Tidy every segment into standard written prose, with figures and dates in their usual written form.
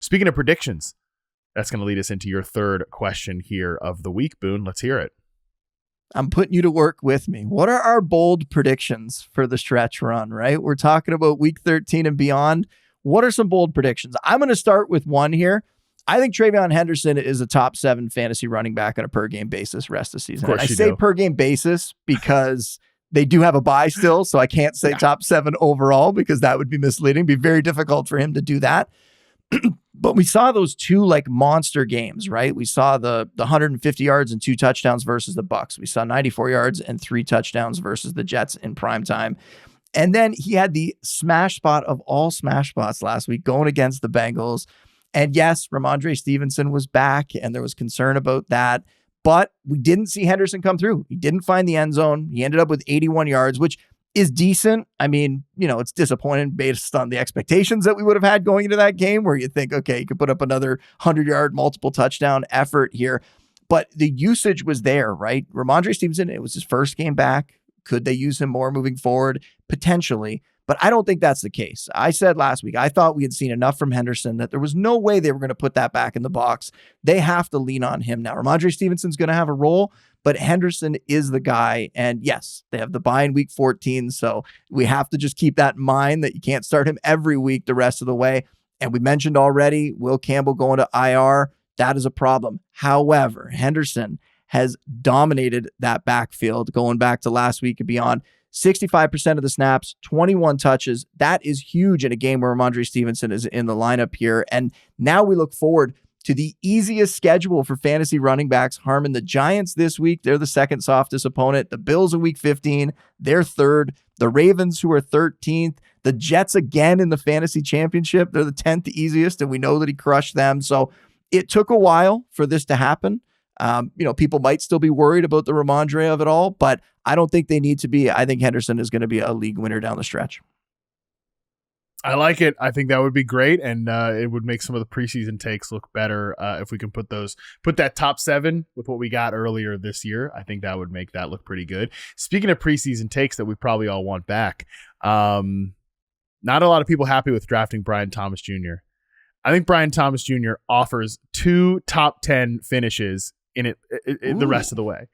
Speaking of predictions, that's going to lead us into your third question here of the week, Boone. Let's hear it. I'm putting you to work with me. What are our bold predictions for the stretch run, right? We're talking about week 13 and beyond. What are some bold predictions? I'm going to start with one here. I think Treveyon Henderson is a top 7 fantasy running back on a per game basis rest of the season. And I say per game basis because they do have a bye still, so I can't say top 7 overall because that would be misleading. It'd be very difficult for him to do that. But we saw those 2 like monster games, right? We saw the 150 yards and 2 touchdowns versus the Bucs. We saw 94 yards and 3 touchdowns versus the Jets in prime time. And then he had the smash spot of all smash spots last week going against the Bengals. And yes, Ramondre Stevenson was back and there was concern about that, but we didn't see Henderson come through. He didn't find the end zone. He ended up with 81 yards, which is decent. I mean, it's disappointing based on the expectations that we would have had going into that game where you think, okay, you could put up another 100-yard multiple touchdown effort here. But the usage was there, right? Ramondre Stevenson, it was his first game back. Could they use him more moving forward? Potentially. But I don't think that's the case. I said last week, I thought we had seen enough from Henderson that there was no way they were going to put that back in the box. They have to lean on him now. Ramondre Stevenson's going to have a role, but Henderson is the guy. And yes, they have the bye in week 14. So we have to just keep that in mind that you can't start him every week the rest of the way. And we mentioned already, Will Campbell going to IR. That is a problem. However, Henderson has dominated that backfield going back to last week and beyond. 65% of the snaps, 21 touches. That is huge in a game where Ramondre Stevenson is in the lineup here. And now we look forward to the easiest schedule for fantasy running backs. Harmon, the Giants this week, they're the second softest opponent. The Bills in week 15, they're third. The Ravens, who are 13th. The Jets again in the fantasy championship. They're the 10th easiest, and we know that he crushed them. So it took a while for this to happen. People might still be worried about the Ramondre of it all, but I don't think they need to be. I think Henderson is going to be a league winner down the stretch. I like it. I think that would be great, and it would make some of the preseason takes look better if we can put that top 7 with what we got earlier this year. I think that would make that look pretty good. Speaking of preseason takes that we probably all want back, not a lot of people happy with drafting Brian Thomas Jr. I think Brian Thomas Jr. offers 2 top 10 finishes in the rest of the way.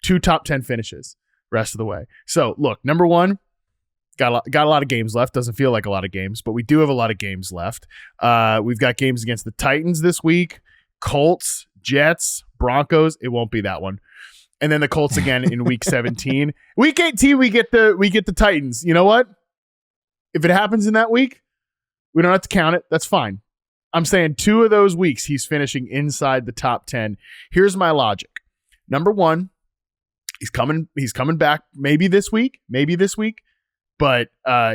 2 top 10 finishes rest of the way. So look, number 1, got a lot of games left. Doesn't feel like a lot of games, but we do have a lot of games left. We've got games against the Titans this week, Colts, Jets, Broncos. It won't be that one. And then the Colts again in week 17. Week 18, we get the Titans. You know what? If it happens in that week, we don't have to count it. That's fine. I'm saying 2 of those weeks he's finishing inside the top 10. Here's my logic. Number 1, he's coming back maybe this week, but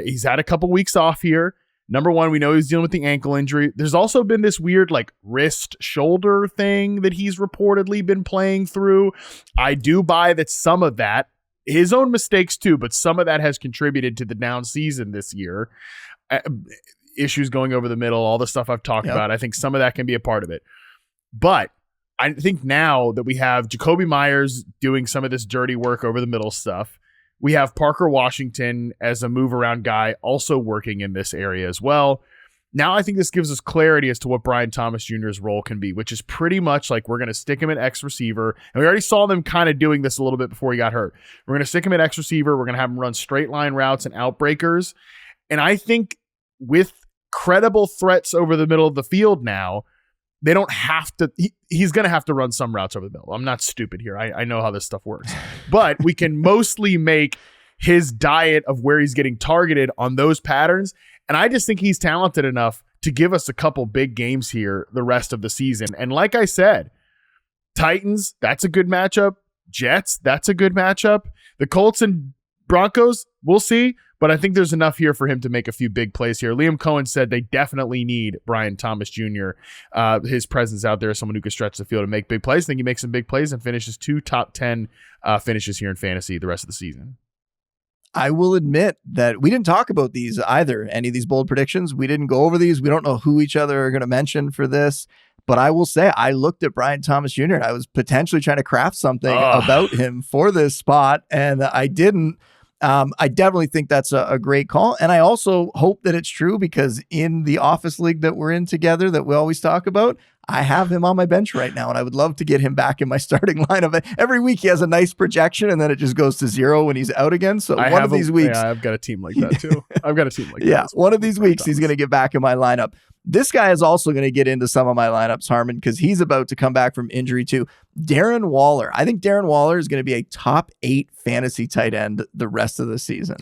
he's had a couple weeks off here. Number 1, we know he's dealing with the ankle injury. There's also been this weird wrist shoulder thing that he's reportedly been playing through. I do buy that some of that, his own mistakes too, but some of that has contributed to the down season this year. Issues going over the middle, all the stuff I've talked about. I think some of that can be a part of it. But I think now that we have Jacoby Myers doing some of this dirty work over the middle stuff, we have Parker Washington as a move around guy also working in this area as well. Now I think this gives us clarity as to what Brian Thomas Jr.'s role can be, which is pretty much like we're going to stick him at X receiver. And we already saw them kind of doing this a little bit before he got hurt. We're going to stick him at X receiver. We're going to have him run straight line routes and outbreakers. And I think with credible threats over the middle of the field now, they don't have to. He's going to have to run some routes over the middle. I'm not stupid here. I know how this stuff works. But we can mostly make his diet of where he's getting targeted on those patterns. And I just think he's talented enough to give us a couple big games here the rest of the season. And like I said, Titans, that's a good matchup. Jets, that's a good matchup. The Colts and Broncos, we'll see. But I think there's enough here for him to make a few big plays here. Liam Cohen said they definitely need Brian Thomas Jr. His presence out there as someone who can stretch the field and make big plays. I think he makes some big plays and finishes 2 top 10 finishes here in fantasy the rest of the season. I will admit that we didn't talk about these either. Any of these bold predictions, we didn't go over these. We don't know who each other are going to mention for this. But I will say, I looked at Brian Thomas Jr. and I was potentially trying to craft something about him for this spot, and I didn't. I definitely think that's a great call. And I also hope that it's true because in the office league that we're in together that we always talk about, I have him on my bench right now, and I would love to get him back in my starting lineup. Every week he has a nice projection, and then it just goes to 0 when he's out again. So one of these weeks... Yeah, I've got a team like that too. I've got a team like that. Yeah, one of these weeks he's going to get back in my lineup. This guy is also going to get into some of my lineups, Harmon, because he's about to come back from injury too. Darren Waller. I think Darren Waller is going to be a top 8 fantasy tight end the rest of the season.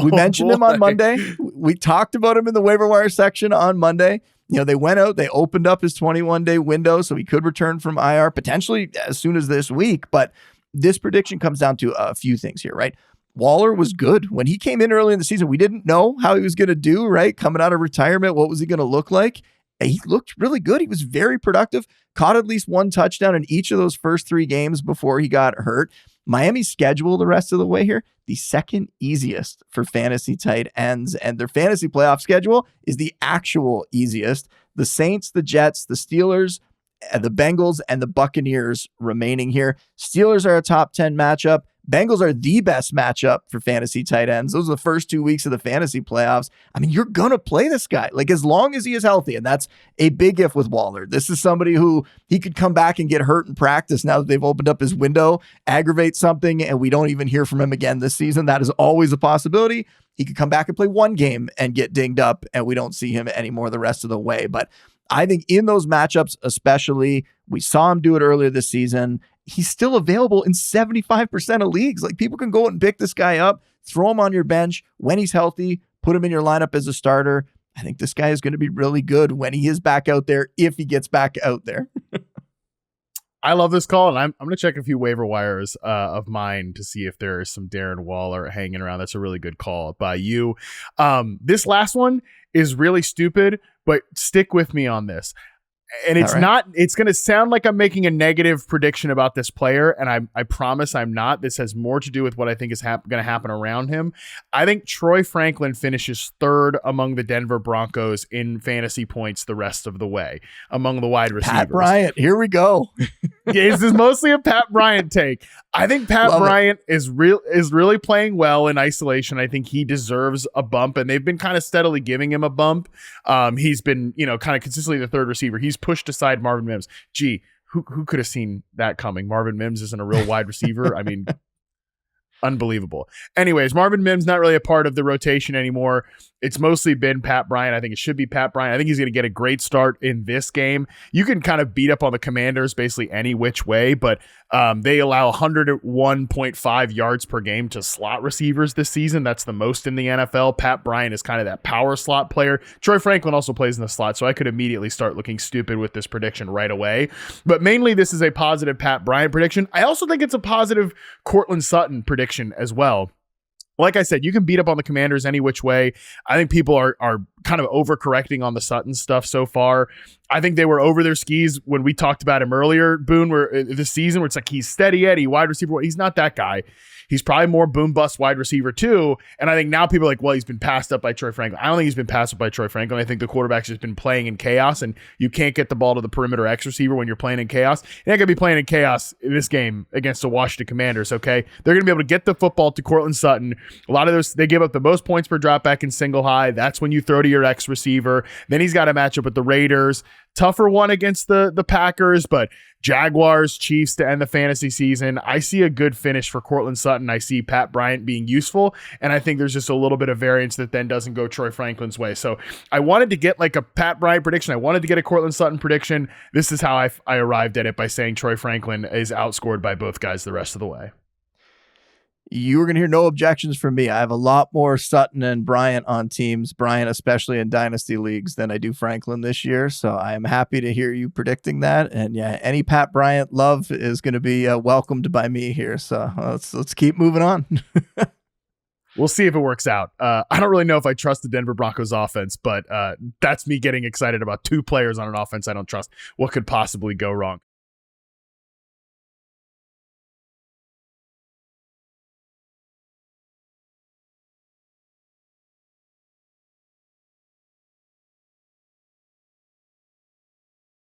We mentioned him on Monday. We talked about him in the waiver wire section on Monday. You know, they went out, they opened up his 21-day window so he could return from IR potentially as soon as this week. But this prediction comes down to a few things here, right? Waller was good. When he came in early in the season, we didn't know how he was going to do, right? Coming out of retirement, what was he going to look like? He looked really good. He was very productive, caught at least 1 touchdown in each of those first 3 games before he got hurt. Miami's schedule the rest of the way here, the second easiest for fantasy tight ends, and their fantasy playoff schedule is the actual easiest. The Saints, the Jets, the Steelers, the Bengals, and the Buccaneers remaining here. Steelers are a top 10 matchup. Bengals are the best matchup for fantasy tight ends. Those are the first 2 weeks of the fantasy playoffs. I mean, you're going to play this guy like as long as he is healthy. And that's a big if with Waller. This is somebody who he could come back and get hurt in practice now that they've opened up his window, aggravate something, and we don't even hear from him again this season. That is always a possibility. He could come back and play 1 game and get dinged up and we don't see him anymore the rest of the way. But I think in those matchups, especially, we saw him do it earlier this season. He's still available in 75% of leagues. Like people can go and pick this guy up, throw him on your bench when he's healthy, put him in your lineup as a starter. I think this guy is going to be really good when he is back out there, if he gets back out there. I love this call, and I'm going to check a few waiver wires of mine to see if there is some Darren Waller hanging around. That's a really good call by you. This last one is really stupid, but stick with me on this. And it's not, it's going to sound like I'm making a negative prediction about this player. And I promise I'm not. This has more to do with what I think is going to happen around him. I think Troy Franklin finishes 3rd among the Denver Broncos in fantasy points the rest of the way among the wide receivers. Pat Bryant, here we go. This is mostly a Pat Bryant take. I think Pat Bryant is really playing well in isolation. I think he deserves a bump, and they've been kind of steadily giving him a bump. He's been, kind of consistently the 3rd receiver. He's pushed aside Marvin Mims. Gee, who could have seen that coming? Marvin Mims isn't a real wide receiver. I mean, unbelievable. Anyways, Marvin Mims not really a part of the rotation anymore. It's mostly been Pat Bryant. I think it should be Pat Bryant. I think he's going to get a great start in this game. You can kind of beat up on the Commanders basically any which way, but they allow 101.5 yards per game to slot receivers this season. That's the most in the NFL. Pat Bryant is kind of that power slot player. Troy Franklin also plays in the slot, so I could immediately start looking stupid with this prediction right away. But mainly this is a positive Pat Bryant prediction. I also think it's a positive Courtland Sutton prediction as well. Like I said, you can beat up on the Commanders any which way. I think people are kind of overcorrecting on the Sutton stuff so far. I think they were over their skis when we talked about him earlier, Boone, this season, where it's like he's steady Eddie, wide receiver. He's not that guy. He's probably more boom bust wide receiver too. And I think now people are like, well, he's been passed up by Troy Franklin. I don't think he's been passed up by Troy Franklin. I think the quarterback's just been playing in chaos, and you can't get the ball to the perimeter X receiver when you're playing in chaos. You're not going to be playing in chaos in this game against the Washington Commanders, okay? They're going to be able to get the football to Courtland Sutton. A lot of those, they give up the most points per dropback in single high. That's when you throw to your X receiver. Then he's got a matchup with the Raiders. Tougher one against the Packers, but Jaguars, Chiefs to end the fantasy season. I see a good finish for Courtland Sutton. I see Pat Bryant being useful, and I think there's just a little bit of variance that then doesn't go Troy Franklin's way. So I wanted to get like a Pat Bryant prediction. I wanted to get a Courtland Sutton prediction. This is how I arrived at it, by saying Troy Franklin is outscored by both guys the rest of the way. You are going to hear no objections from me. I have a lot more Sutton and Bryant on teams, Bryant especially in dynasty leagues, than I do Franklin this year. So I am happy to hear you predicting that. And yeah, any Pat Bryant love is going to be welcomed by me here. So let's keep moving on. We'll see if it works out. I don't really know if I trust the Denver Broncos offense, but that's me getting excited about 2 players on an offense I don't trust. What could possibly go wrong?